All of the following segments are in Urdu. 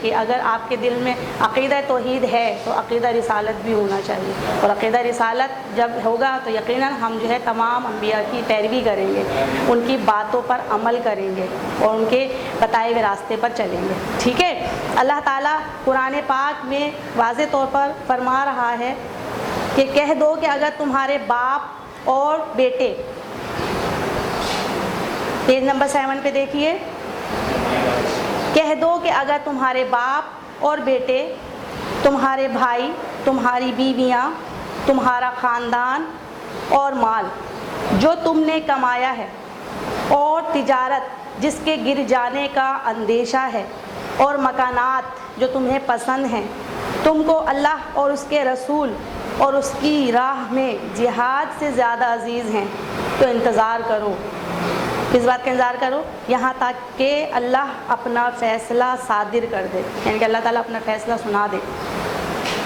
کہ اگر آپ کے دل میں عقیدہ توحید ہے تو عقیدہ رسالت بھی ہونا چاہیے، اور عقیدہ رسالت جب ہوگا تو یقیناً ہم جو ہے تمام انبیاء کی پیروی کریں گے، ان کی باتوں پر عمل کریں گے اور ان کے بتائے ہوئے راستے پر چلیں گے، ٹھیک ہے۔ اللہ تعالیٰ قرآن پاک میں واضح طور پر فرما رہا ہے کہ کہہ دو کہ اگر تمہارے باپ اور بیٹے، پیج نمبر 7 پہ دیکھیے، کہہ دو کہ اگر تمہارے باپ اور بیٹے، تمہارے بھائی، تمہاری بیویاں، تمہارا خاندان اور مال جو تم نے کمایا ہے، اور تجارت جس کے گر جانے کا اندیشہ ہے، اور مکانات جو تمہیں پسند ہیں، تم کو اللہ اور اس کے رسول اور اس کی راہ میں جہاد سے زیادہ عزیز ہیں، تو انتظار کرو۔ کس بات کا انتظار کرو؟ یہاں تک کہ اللہ اپنا فیصلہ صادر کر دے، یعنی کہ اللہ تعالیٰ اپنا فیصلہ سنا دے۔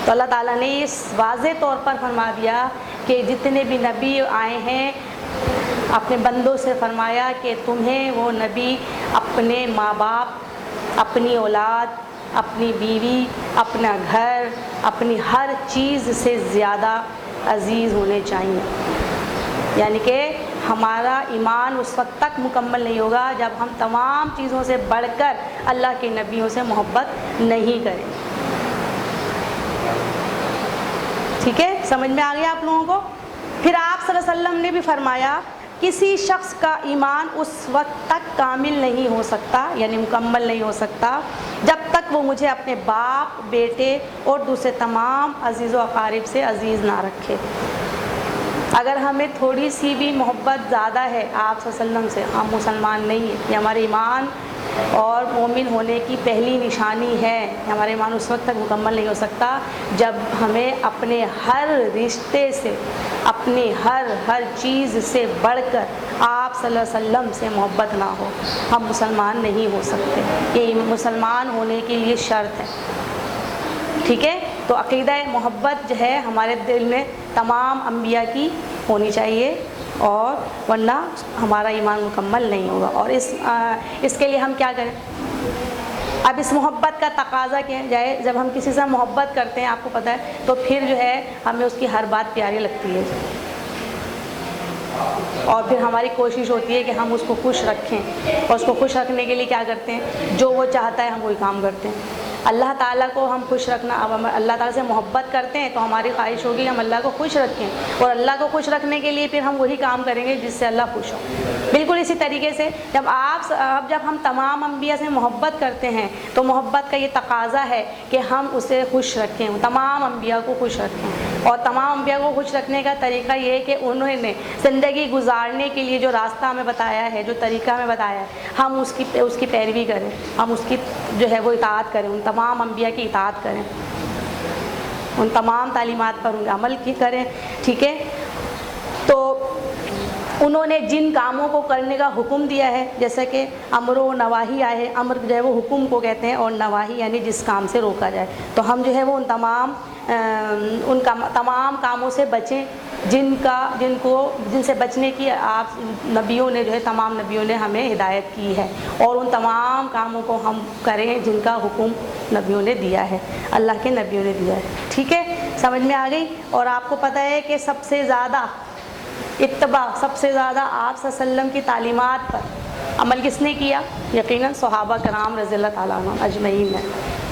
تو اللہ تعالیٰ نے اس واضح طور پر فرما دیا کہ جتنے بھی نبی آئے ہیں اپنے بندوں سے فرمایا کہ تمہیں وہ نبی اپنے ماں باپ، اپنی اولاد، اپنی بیوی، اپنا گھر، اپنی ہر چیز سے زیادہ عزیز ہونے چاہیے، یعنی کہ ہمارا ایمان اس وقت تک مکمل نہیں ہوگا جب ہم تمام چیزوں سے بڑھ کر اللہ کے نبیوں سے محبت نہیں کریں۔ ٹھیک ہے، سمجھ میں آ گیا آپ لوگوں کو؟ پھر آپ صلی اللہ علیہ وسلم نے بھی فرمایا کسی شخص کا ایمان اس وقت تک کامل نہیں ہو سکتا، یعنی مکمل نہیں ہو سکتا، جب تک وہ مجھے اپنے باپ، بیٹے اور دوسرے تمام عزیز و اقارب سے عزیز نہ رکھے۔ اگر ہمیں تھوڑی سی بھی محبت زیادہ ہے آپ صلی اللہ علیہ وسلم سے، ہم مسلمان نہیں ہیں۔ یہ ہمارے ایمان اور مومن ہونے کی پہلی نشانی ہے۔ ہمارا ایمان اس وقت تک مکمل نہیں ہو سکتا جب ہمیں اپنے ہر رشتے سے، اپنی ہر چیز سے بڑھ کر آپ صلی اللہ علیہ وسلم سے محبت نہ ہو، ہم مسلمان نہیں ہو سکتے۔ یہ مسلمان ہونے کے لیے شرط ہے، ٹھیک ہے۔ تو عقیدہ محبت جو ہے ہمارے دل میں تمام انبیاء کی ہونی چاہیے، اور ورنہ ہمارا ایمان مکمل نہیں ہوگا۔ اور اس کے لیے ہم کیا کریں؟ اب اس محبت کا تقاضا کیا جائے؟ جب ہم کسی سے محبت کرتے ہیں، آپ کو پتہ ہے، تو پھر جو ہے ہمیں اس کی ہر بات پیاری لگتی ہے، اور پھر ہماری کوشش ہوتی ہے کہ ہم اس کو خوش رکھیں، اور اس کو خوش رکھنے کے لیے کیا کرتے ہیں؟ جو وہ چاہتا ہے ہم وہی کام کرتے ہیں۔ اللہ تعالیٰ کو ہم خوش رکھنا، اب ہم اللہ تعالیٰ سے محبت کرتے ہیں تو ہماری خواہش ہوگی ہم اللہ کو خوش رکھیں، اور اللہ کو خوش رکھنے کے لیے پھر ہم وہی کام کریں گے جس سے اللہ خوش ہو۔ بالکل اسی طریقے سے جب ہم تمام انبیاء سے محبت کرتے ہیں تو محبت کا یہ تقاضا ہے کہ ہم اسے خوش رکھیں، تمام انبیاء کو خوش رکھیں۔ اور تمام انبیاء کو خوش رکھنے کا طریقہ یہ ہے کہ انہوں نے زندگی گزارنے کے لیے جو راستہ ہمیں بتایا ہے، جو طریقہ ہمیں بتایا ہے، ہم اس کی پیروی کریں، ہم اس کی جو ہے وہ اطاعت کریں، ان تمام انبیاء کی اطاعت کریں، ان تمام تعلیمات پر ان کا عمل کریں، ٹھیک ہے۔ تو انہوں نے جن کاموں کو کرنے کا حکم دیا ہے، جیسا کہ امر و نواہی آئے، امر جو ہے وہ حکم کو کہتے ہیں، اور نواہی یعنی جس کام سے روکا جائے، تو ہم جو ہے وہ ان تمام کاموں سے بچیں جن سے بچنے کی آپ نبیوں نے جو ہے تمام نبیوں نے ہمیں ہدایت کی ہے، اور ان تمام کاموں کو ہم کریں جن کا حکم نبیوں نے دیا ہے، اللہ کے نبیوں نے دیا ہے، ٹھیک ہے، سمجھ میں آ گئی۔ اور آپ کو پتہ ہے کہ سب سے زیادہ اتباع، سب سے زیادہ آپ صلی اللہ علیہ وسلم کی تعلیمات پر عمل کس نے کیا؟ یقیناً صحابہ کرام رضی اللہ تعالیٰ عنہ اجمعین نے،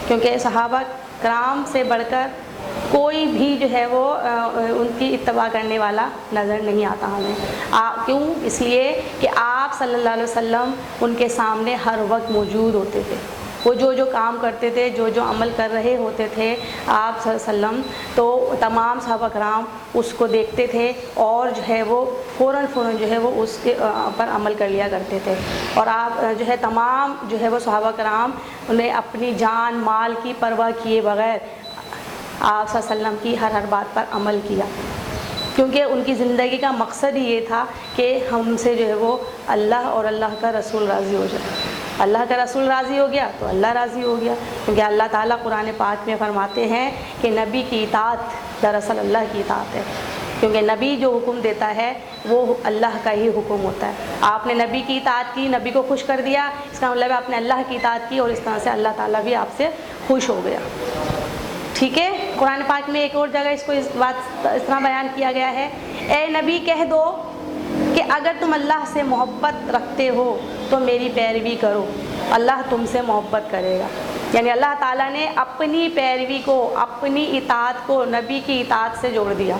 کیونکہ صحابہ کرام سے بڑھ کر کوئی بھی جو ہے وہ ان کی اتباع کرنے والا نظر نہیں آتا ہمیں۔ کیوں؟ اس لیے کہ آپ صلی اللہ علیہ وسلم ان کے سامنے ہر وقت موجود ہوتے تھے، وہ جو کام کرتے تھے، جو عمل کر رہے ہوتے تھے آپ صلی اللہ علیہ وسلم، تو تمام صحابہ کرام اس کو دیکھتے تھے، اور جو ہے وہ فوراً جو ہے وہ اس کے پر عمل کر لیا کرتے تھے۔ اور آپ جو ہے تمام جو ہے وہ صحابہ کرام انہیں اپنی جان مال کی پرواہ کیے بغیر آپ صلی اللہ علیہ وسلم کی ہر بات پر عمل کیا، کیونکہ ان کی زندگی کا مقصد ہی یہ تھا کہ ہم سے جو ہے وہ اللہ اور اللہ کا رسول راضی ہو جائے۔ اللہ کا رسول راضی ہو گیا تو اللہ راضی ہو گیا، کیونکہ اللہ تعالیٰ قرآن پاک میں فرماتے ہیں کہ نبی کی اطاعت دراصل اللہ کی اطاعت ہے۔ کیونکہ نبی جو حکم دیتا ہے وہ اللہ کا ہی حکم ہوتا ہے. آپ نے نبی کی اطاعت کی, نبی کو خوش کر دیا, اس کا مطلب آپ نے اللہ کی اطاعت کی, اور اس طرح سے اللہ تعالیٰ بھی آپ سے خوش ہو گیا. ٹھیک ہے. قرآن پاک میں ایک اور جگہ اس کو اس طرح بیان کیا گیا ہے, اے نبی کہہ دو کہ اگر تم اللہ سے محبت رکھتے ہو تو میری پیروی کرو, اللہ تم سے محبت کرے گا. یعنی اللہ تعالیٰ نے اپنی پیروی کو, اپنی اطاعت کو نبی کی اطاعت سے جوڑ دیا.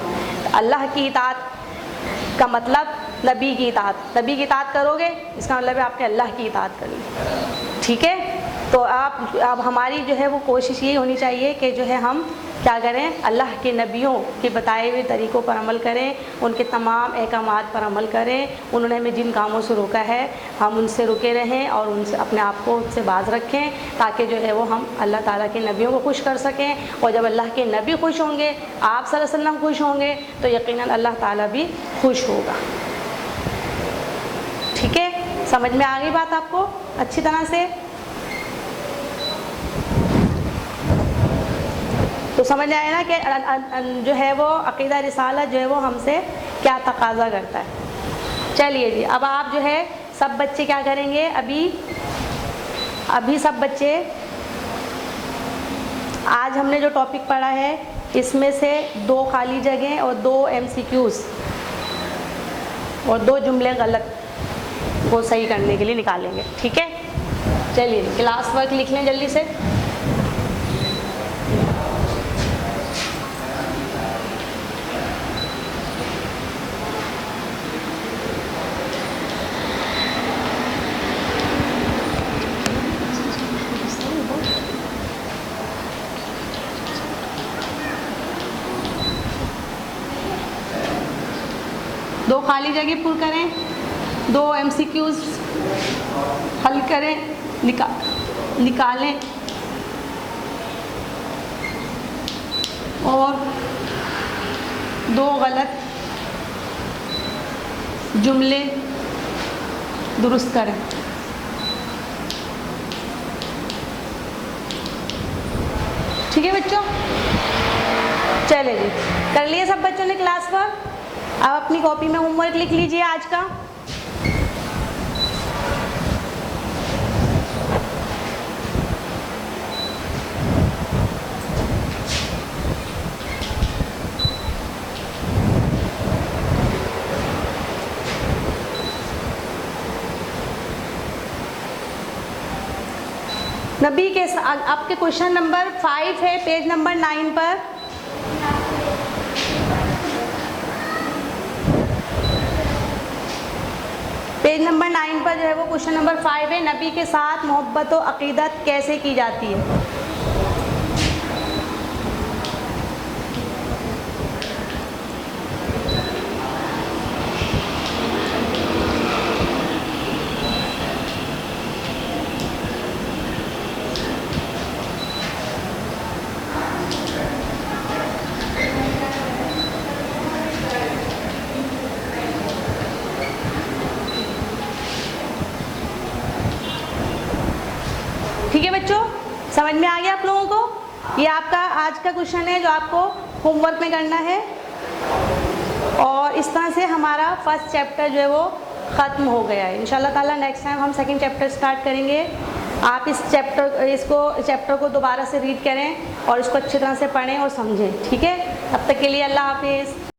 اللہ کی اطاعت کا مطلب نبی کی اطاعت, نبی کی اطاعت کرو گے اس کا مطلب ہے آپ نے اللہ کی اطاعت کرنی. ٹھیک ہے. تو اب ہماری جو ہے وہ کوشش یہ ہونی چاہیے کہ جو ہے ہم کیا کریں, اللہ کے نبیوں کے بتائے ہوئے طریقوں پر عمل کریں, ان کے تمام احکامات پر عمل کریں. انہوں نے ہمیں جن کاموں سے روکا ہے ہم ان سے رکے رہیں اور ان سے اپنے آپ کو ان سے باز رکھیں, تاکہ جو ہے وہ ہم اللہ تعالیٰ کے نبیوں کو خوش کر سکیں. اور جب اللہ کے نبی خوش ہوں گے, آپ صلی اللہ علیہ وسلم خوش ہوں گے, تو یقیناً اللہ تعالیٰ بھی خوش ہوگا. ٹھیک ہے. سمجھ میں آ گئی بات آپ کو اچھی طرح سے؟ تو سمجھ آئے نا کہ جو ہے وہ عقیدہ رسالت جو ہے وہ ہم سے کیا تقاضا کرتا ہے. چلیے جی, اب آپ جو ہے سب بچے کیا کریں گے, ابھی سب بچے آج ہم نے جو ٹاپک پڑھا ہے اس میں سے 2 خالی جگہیں اور 2 MCQs اور 2 جملے غلط وہ صحیح کرنے کے لیے نکالیں گے. ٹھیک ہے. چلیے کلاس ورک لکھ لیں جلدی سے. دو خالی جگہ پر کریں, 2 MCQs حل کریں, نکالیں, اور 2 غلط جملے درست کریں. ٹھیک ہے بچوں؟ چلے جی, کر لیے سب بچوں نے کلاس ورک؟ اب اپنی کاپی میں ہوم ورک لکھ لیجئے آج کا. نبی کے آپ کے کوشچن نمبر 5 ہے, پیج نمبر 9 پر. پیج نمبر 9 پر جو ہے وہ کوشچن نمبر 5 ہے, نبی کے ساتھ محبت و عقیدت کیسے کی جاتی ہے. ٹھیک ہے بچوں, سمجھ میں آ گیا آپ لوگوں کو؟ یہ آپ کا آج کا کوشچن ہے جو آپ کو ہوم ورک میں کرنا ہے. اور اس طرح سے ہمارا فرسٹ چیپٹر جو ہے وہ ختم ہو گیا ہے. انشاءاللہ تعالیٰ نیکسٹ ٹائم ہم سیکنڈ چیپٹر سٹارٹ کریں گے. آپ اس چیپٹر کو دوبارہ سے ریڈ کریں اور اس کو اچھی طرح سے پڑھیں اور سمجھیں. ٹھیک ہے. تب تک کے لیے اللہ حافظ.